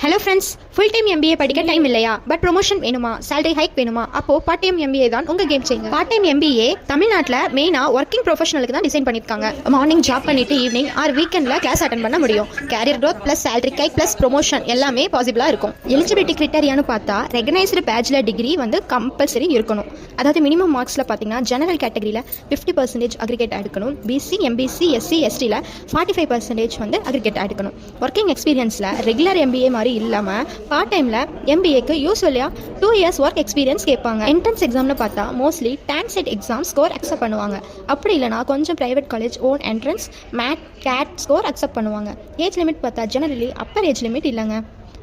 Hello friends, full time MBA படிக்க time இல்லையா? But promotion வேணுமா, சேலரி ஹைக் வேணுமா? அப்போ பார்ட் டைம் எம்பிஏ தான் உங்க game changer. Part time MBA தமிழ்நாட்டில் மெயினாக ஒர்க்கிங் ப்ரொஃபஷனலுக்கு தான் டிசைன் பண்ணியிருக்காங்க. மார்னிங் ஜாப் பண்ணிட்டு ஈவினிங் ஆர் வீக்கெண்டில் கிளாஸ் அட்டன் பண்ண முடியும். Career growth plus salary hike plus promotion எல்லாமே பாசிபிளாக இருக்கும். எலிஜிபிலிட்டி கிரிட்டரியானு பார்த்தா ரெகனைஸ்டு பேச்சுலர் டிகிரி வந்து கம்பல்சரி இருக்கணும். அதாவது மினிமம் மார்க்ஸில் பார்த்தீங்கன்னா ஜெனரல் கேட்டகரியில் 50% அக்ரிகேட் எடுக்கணும். பிசி, எம்பிசி, எஸ்சி, எஸ்டியில் 45% வந்து அக்ரிகேட் எடுக்கணும். ஒர்க்கிங் எக்ஸ்பீரியன்ஸில் ரெகுலர் எம்பிஏ மாதிரி இல்லாமல் பார்ட் டைமில் எம்பிஏக்கு யூஸ்வலியாக 2 years ஒர்க் எக்ஸ்பீரியன்ஸ் கேட்பாங்க. என்ட்ரன்ஸ் எக்ஸாம்னு பார்த்தா mostly TANCET exam score accept பண்ணுவாங்க. அப்படி இல்லைனா கொஞ்சம் private college own entrance MAT CAT score accept பண்ணுவாங்க. ஏஜ் லிமிட் பார்த்தா ஜெனரலி அப்பர் ஏஜ் லிமிட் இல்லைங்க.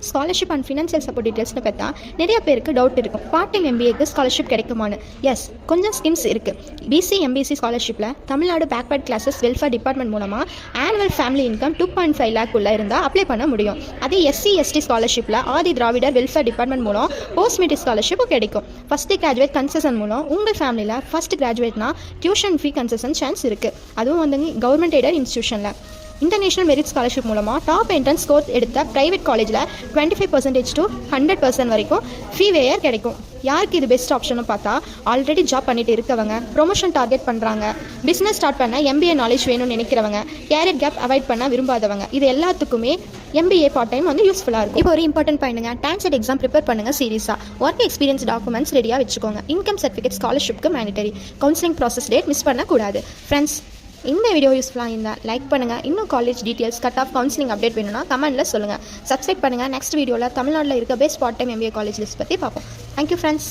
ஸ்காலர்ஷிப் அண்ட் ஃபினான்ஷியல் சப்போர்ட் டீட்டெயில்ஸ்னு பார்த்தா நிறைய பேருக்கு டவுட் இருக்கும். பார்ட் டைம் எம்பிஏக்கு ஸ்காலர்ஷிப் கிடைக்குமான்னு. எஸ், கொஞ்சம் ஸ்கீம்ஸ் இருக்குது. பிசி, எம்பிசி ஸ்காலர்ஷிப்பில் Tamil Nadu backward classes welfare department மூலமாக ஆனுவல் ஃபேமிலி இன்கம் 2.5 lakh உள்ள இருந்தால் அப்ளை பண்ண முடியும். அதே எஸ்சி, எஸ்டி ஸ்காலர்ஷிப்பில் ஆதி திராவிடர் வெல்ஃபேர் டிபார்ட்மெண்ட் மூலம் போஸ்ட் மெட்ரிக் ஸ்காலர்ஷிப்பும் கிடைக்கும். ஃபஸ்ட்டு கிராஜுவேட் கன்செஷன் மூலம் உங்கள் ஃபேமிலியில் ஃபஸ்ட் கிராஜுவேட்னா டியூஷன் ஃபீ கன்செஷன் சான்ஸ் இருக்குது. அதுவும் வந்து கவர்மெண்ட் எய்டட் இன்ஸ்டியூஷனில். இன்டர்நேஷனல் மெரிட் ஸ்காலர்ஷிப் மூலமாக டாப் என்ட்ரன்ஸ் ஸ்கோர் எடுத்த ப்ரைவேட் காலேஜில் 25% to 100% வரைக்கும் ஃபீ வேயர் கிடைக்கும். யாருக்கு இது பெஸ்ட் ஆப்ஷனும் பார்த்தா ஆல்ரெடி ஜாப் பண்ணிட்டு இருக்கவங்க, ப்ரொமோஷன் டார்கெட் பண்ணுறாங்க, பிஸ்னஸ் ஸ்டார்ட் பண்ண எம்பிஏ நாலேஜ் வேணும்னு நினைக்கிறவங்க, கேரியர் கேப் அவாய்ட் பண்ண விரும்பாதவங்க, இது எல்லாத்துக்குமே எம்பிஏ பார்ட் டைம் வந்து யூஸ்ஃபுல்லாக இருக்கும். இப்போ ஒரு இம்பார்ட்டன்ட் பாயிண்ட்டுங்க, டான்செட் எக்ஸாம் ப்ரிப்பேர் பண்ணுங்கள் சீரியஸாக. ஒர்க் எக்ஸ்பீரியன்ஸ் டாக்குமெண்ட்ஸ் ரெடியாக வச்சுக்கோங்க. இன்கம் சர்டிஃபிகேட் ஸ்காலர்ஷிப்க்கு mandatory. Counselling process date miss பண்ணக்கூடாது. ஃப்ரெண்ட்ஸ், இந்த வீடியோ யூஸ்ஃபுல்லாக இருந்தால் லைக் பண்ணுங்கள். இன்னும் college details, cut off, counselling update வேணும்னா கமெண்ட்டில் சொல்லுங்கள். சப்ஸ்கிரைப் பண்ணுங்கள். நெக்ஸ்ட் வீடியோவில் தமிழ்நாட்டில் இருக்க best part time MBA college list பற்றி பார்ப்போம். Thank you friends.